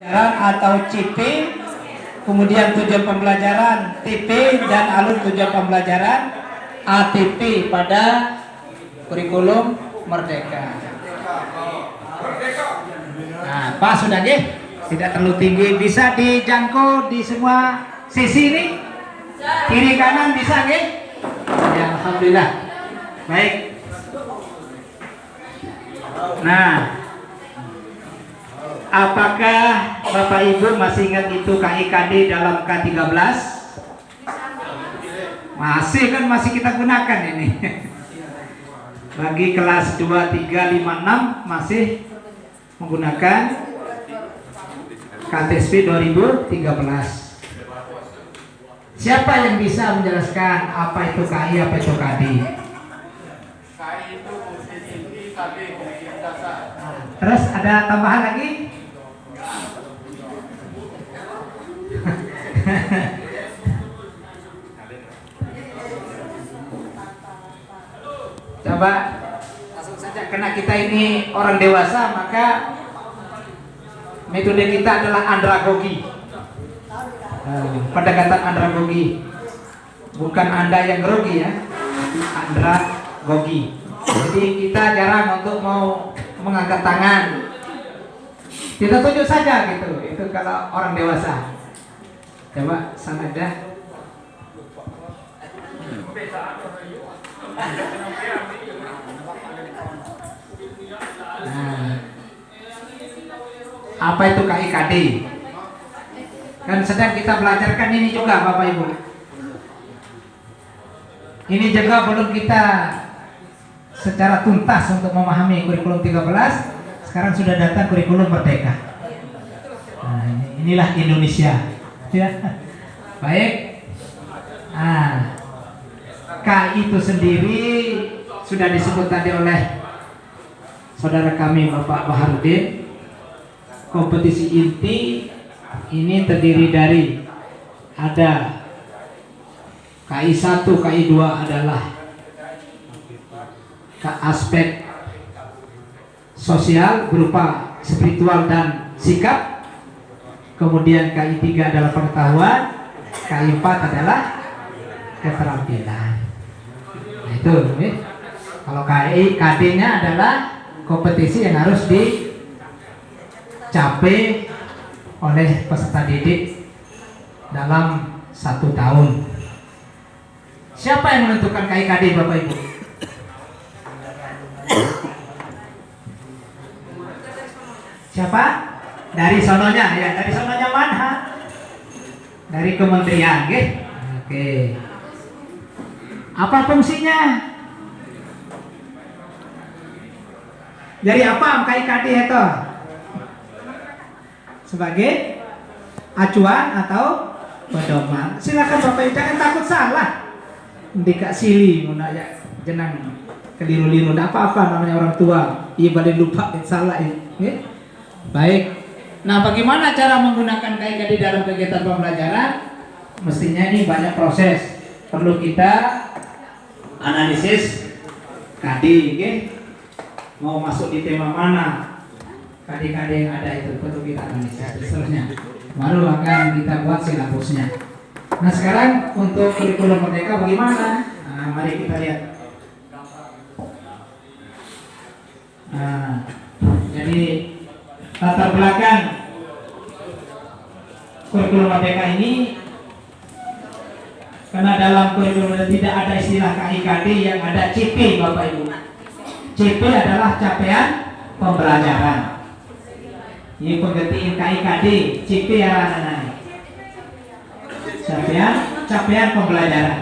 Atau CP, kemudian tujuan pembelajaran TP dan alur tujuan pembelajaran ATP pada kurikulum Merdeka. Nah, Pak sudah tidak terlalu tinggi, bisa dijangkau di semua sisi ini, kiri kanan bisa ya, alhamdulillah. Baik. Nah, apakah Bapak Ibu masih ingat itu KIKD dalam K13? Masih kita gunakan ini. Bagi kelas 2, 3, 5, 6 masih menggunakan KTSP 2013. Siapa yang bisa menjelaskan apa itu KI, apa itu KD? KI itu fungsi inti, KD fungsi dasar. Terus ada tambahan lagi? Coba langsung saja, karena kita ini orang dewasa, maka metode kita adalah andragogi. Pendekatan andragogi, bukan Anda yang grogi ya, andragogi. Jadi kita jarang untuk mau mengangkat tangan, kita tunjuk saja gitu. Itu kalau orang dewasa. Coba sana ada. Nah, apa itu KIKD? Kan sedang kita belajarkan ini juga Bapak Ibu. Ini juga belum kita secara tuntas untuk memahami kurikulum 13. Sekarang sudah datang kurikulum Merdeka. Nah, inilah Indonesia ya. Baik. Nah, KI itu sendiri sudah disebut tadi oleh saudara kami Bapak Baharudin. Kompetisi inti ini terdiri dari ada KI 1, KI 2 adalah aspek sosial berupa spiritual dan sikap. Kemudian KI 3 adalah pengetahuan, KI 4 adalah keterampilan. Nah, itu kalau KI KD-nya adalah kompetisi yang harus dicapai oleh peserta didik dalam 1 tahun. Siapa yang menentukan KIKD Bapak Ibu? Siapa? Dari sononya ya, dari sononya mana? Dari kementerian, Oke. Apa fungsinya? Dari apa KIKD itu? Sebagai acuan atau pedoman. Silakan Bapak Ibu, jangan takut salah. Dikak sili ya, jenang keliru-liru, tidak apa-apa, namanya orang tua. Iya balik lupa salah ini. Baik. Nah, bagaimana cara menggunakan KIKD dalam kegiatan pembelajaran? Mestinya ini banyak proses. Perlu kita analisis KD, mau masuk di tema mana? KD-KD yang ada itu perlu kita analisis seterusnya. Baru akan kita buat silabusnya. Nah, sekarang untuk kurikulum Merdeka bagaimana? Nah, mari kita lihat. Nah, jadi latar belakang kurikulum Merdeka ini, karena dalam kurikulum tidak ada istilah KIKD, yang ada CP Bapak Ibu. CP adalah capaian pembelajaran. Ini penggantiin KIKD, CP ya anak-anak. Capaian pembelajaran.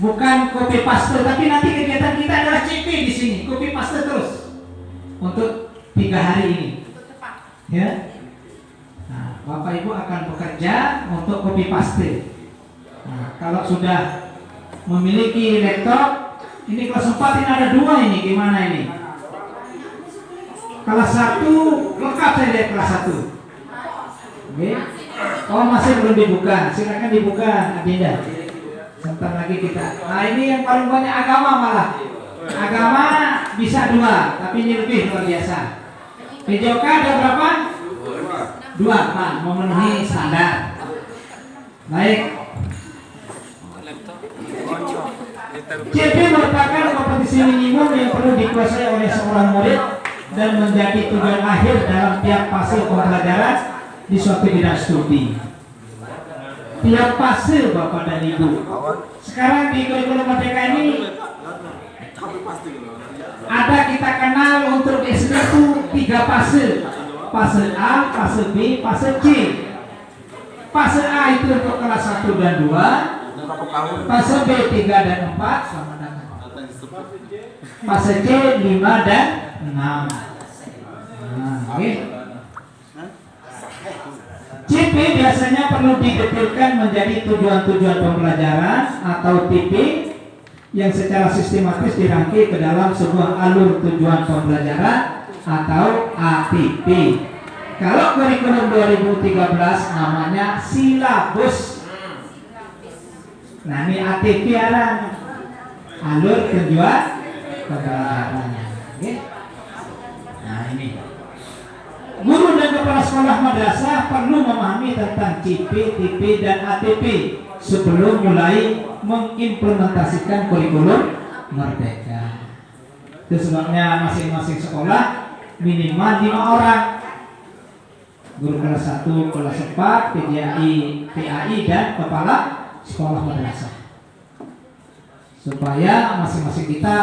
Bukan copy paste, tapi nanti kegiatan kita adalah CP di sini, copy paste terus untuk 3 hari ini. Ya. Nah, Bapak Ibu akan bekerja untuk copy paste. Nah, kalau sudah memiliki laptop, ini kelas 4 ini ada 2 ini, gimana ini? Kelas 1 lengkap, saya lihat kelas 1. Oke. Oh, masih belum dibuka, silakan dibuka Adinda. Sebentar lagi kita. Nah, ini yang paling banyak agama malah. Agama bisa 2, tapi ini lebih luar biasa. PJOK ada berapa? 2. Nah, memenuhi standar. Baik. CP merupakan kompetisi minimum yang perlu dikuasai oleh seorang murid dan menjadi tujuan akhir dalam tiap fase pembelajaran di suatu bidang studi. Tiap fase Bapak dan Ibu. Sekarang di kurikulum Merdeka ini ada kita kenal untuk SD itu 3 fase. Fase A, fase B, fase C. Fase A itu untuk kelas 1 dan 2. Fase B 3 dan 4 sama dengan. Fase C 5 dan 6. Nah, oke. CP biasanya perlu didetailkan menjadi tujuan-tujuan pembelajaran atau TP yang secara sistematis dirangkai ke dalam sebuah alur tujuan pembelajaran atau ATP. Kalau kurikulum 2013 namanya silabus. Nah, ini ATP alur tujuan pembelajaran. Oke. Nah, ini. Guru dan kepala sekolah madrasah perlu memahami tentang CP, TP, dan ATP sebelum mulai mengimplementasikan kurikulum Merdeka. Itu sebabnya masing-masing sekolah minimal 5 orang. Guru kelas 1, kelas 4, PAI, dan kepala sekolah madrasah. Supaya masing-masing kita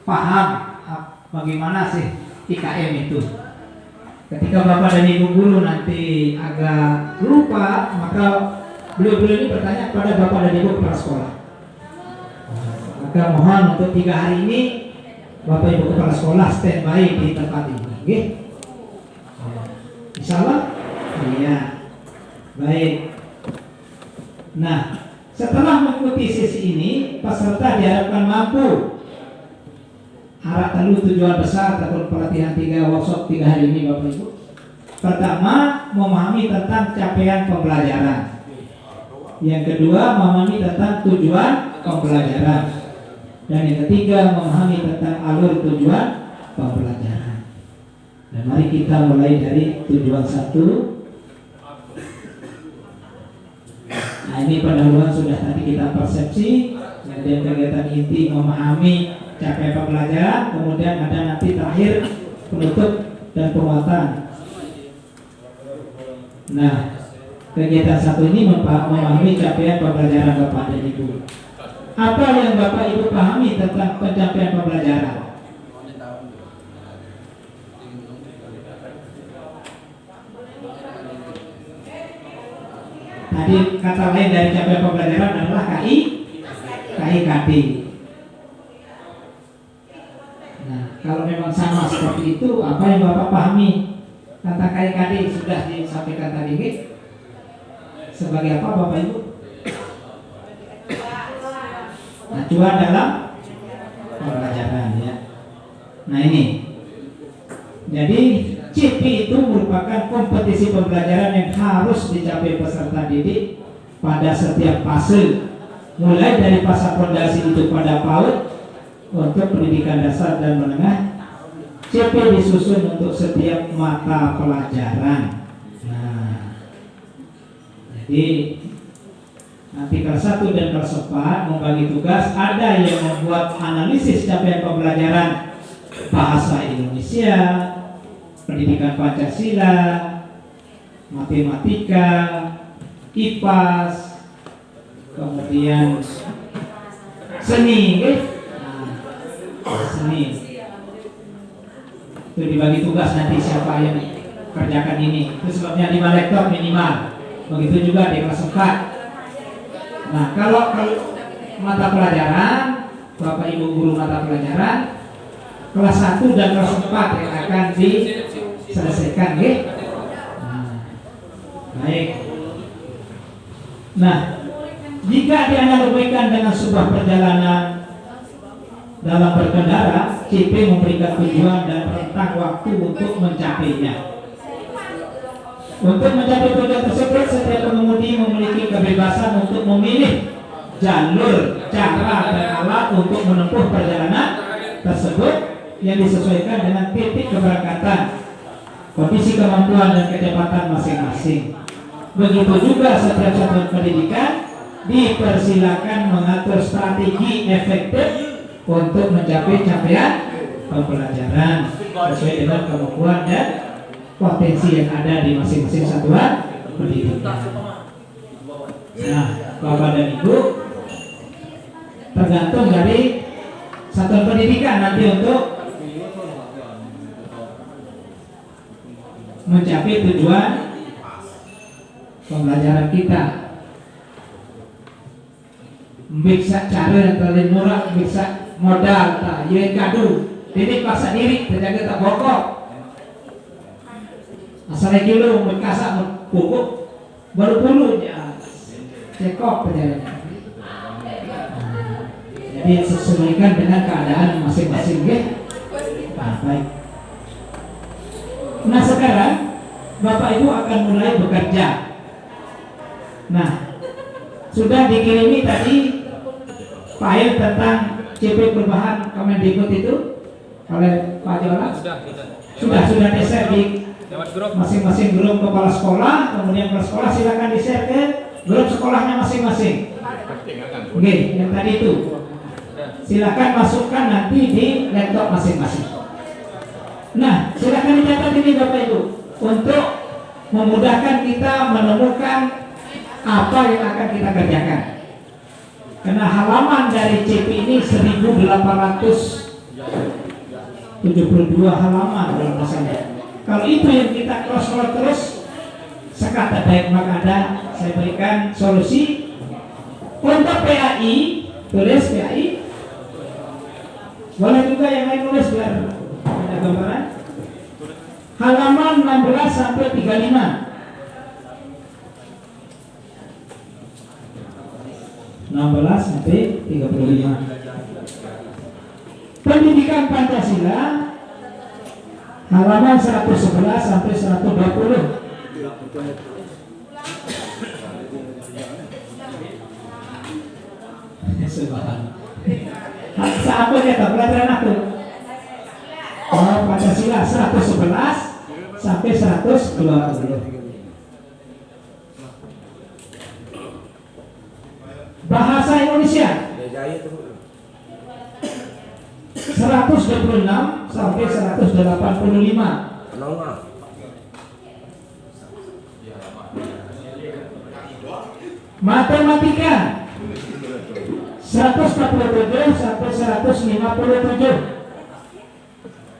paham bagaimana sih IKM itu. Ketika Bapak dan Ibu guru nanti agak lupa, maka beliau-beliau ini bertanya kepada Bapak dan Ibu kepala sekolah. Maka mohon untuk 3 hari ini Bapak Ibu kepala sekolah standby di tempat ini. Oke? Insyaallah? Iya. Baik. Nah, setelah mengikuti sesi ini, peserta diharapkan mampu arah telu tujuan besar ataupun pelatihan 3 workshop 3 hari ini Bapak Ibu. Pertama, memahami tentang capaian pembelajaran. Yang kedua, memahami tentang tujuan pembelajaran. Dan yang ketiga, memahami tentang alur tujuan pembelajaran. Dan mari kita mulai dari tujuan 1. Nah, ini pendahuluan sudah tadi kita persepsi. Kemudian kegiatan inti memahami capaian pembelajaran, kemudian ada nanti terakhir penutup dan penguatan. Nah, kegiatan 1 ini memahami capaian pembelajaran Bapak dan Ibu. Apa yang Bapak Ibu pahami tentang pencapaian pembelajaran? Tadi kata lain dari capaian pembelajaran adalah KIKD. Nah, kalau memang sama seperti itu, apa yang Bapak pahami tentang KIKD sudah disampaikan tadi, sebagai apa Bapak Ibu? Acuan dalam pembelajaran, ya. Nah, ini. Jadi CP itu merupakan kompetisi pembelajaran yang harus dicapai peserta didik pada setiap fase, mulai dari fase fondasi itu pada PAUD untuk pendidikan dasar dan menengah. CP disusun untuk setiap mata pelajaran. Nah, jadi nanti kelas 1 dan kelas 4 membagi tugas. Ada yang membuat analisis capaian pembelajaran bahasa Indonesia, pendidikan Pancasila, matematika, IPAS, kemudian seni, seni. Itu dibagi tugas nanti siapa yang kerjakan ini. Itu sebabnya 5 lektor minimal. Begitu juga di kelas 4. Nah, kalau mata pelajaran, Bapak Ibu guru mata pelajaran, kelas 1 dan kelas 4 yang akan diselesaikan, ya. Nah, baik. Nah, jika dianalogikan dengan sebuah perjalanan dalam berkendara, CP memberikan tujuan dan rentang waktu untuk mencapainya. Untuk mencapai tujuan tersebut, setiap pengemudi memiliki kebebasan untuk memilih jalur, cara, dan alat untuk menempuh perjalanan tersebut yang disesuaikan dengan titik keberangkatan kondisi kemampuan dan kecepatan masing-masing. Begitu juga setiap satuan pendidikan dipersilakan mengatur strategi efektif untuk mencapai capaian pembelajaran sesuai dengan kemampuan dan potensi yang ada di masing-masing satuan pendidikan. Nah, Bapak dan Ibu, tergantung dari satuan pendidikan nanti untuk mencapai tujuan pembelajaran kita. Bisa cara yang terlalu murah, bisa modal, tak jadi kado, jadi paksa diri, terjaga tak bokok. Asalnya dulu berkasak pupuk baru puluh ya cekok perjalanan. Jadi sesuaikan dengan keadaan masing-masing ya. Nah, baik. Nah sekarang Bapak Ibu akan mulai bekerja. Nah sudah dikirimi tadi file tentang CP perubahan Kemendikbud itu oleh Pak Jola. Sudah di-share di masing-masing grup kepala sekolah, kemudian kepala sekolah silakan di-share ke grup sekolahnya masing-masing. Oke, yang tadi itu silakan masukkan nanti di laptop masing-masing. Nah, silakan dicatat ini Bapak Ibu untuk memudahkan kita menemukan apa yang akan kita kerjakan. Karena halaman dari CP ini 1872 halaman dalam bahasanya. Kalau itu yang kita cross-check terus sekata baik maka ada saya berikan solusi untuk PAI, tulis PAI. Boleh juga yang lain tulis biar ada gambaran. Halaman 16 sampai 35. 16 sampai 35. Pendidikan Pancasila halaman 111 sampai 120. Apa ya pelajaran aku? Oh, Pancasila 111 sampai 120. Bahasa Indonesia 126 sampai 185. Matematika 147 sampai 157.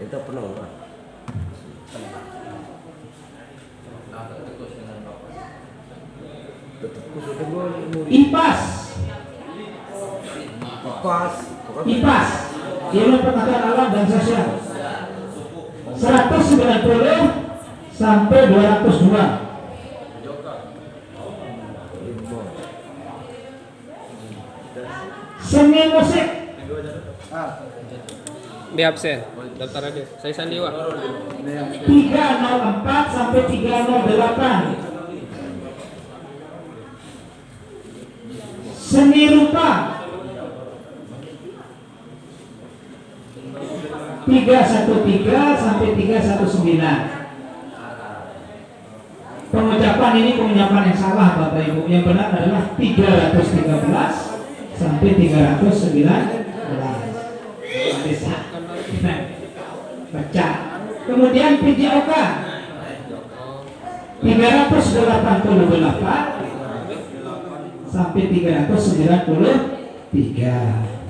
Itu penuh. IPAS IPAS ilmu pengetahuan alam dan sosial 190 sampai 202. Seni musik Di absen, daftar aja. Saya Sandiwa. 304 sampai 308. Seni rupa 313 sampai 319. Pengucapan ini pengucapan yang salah Bapak Ibu. Yang benar adalah 313 sampai 319. Bisa baca. Kemudian PJOK 388 sampai 393.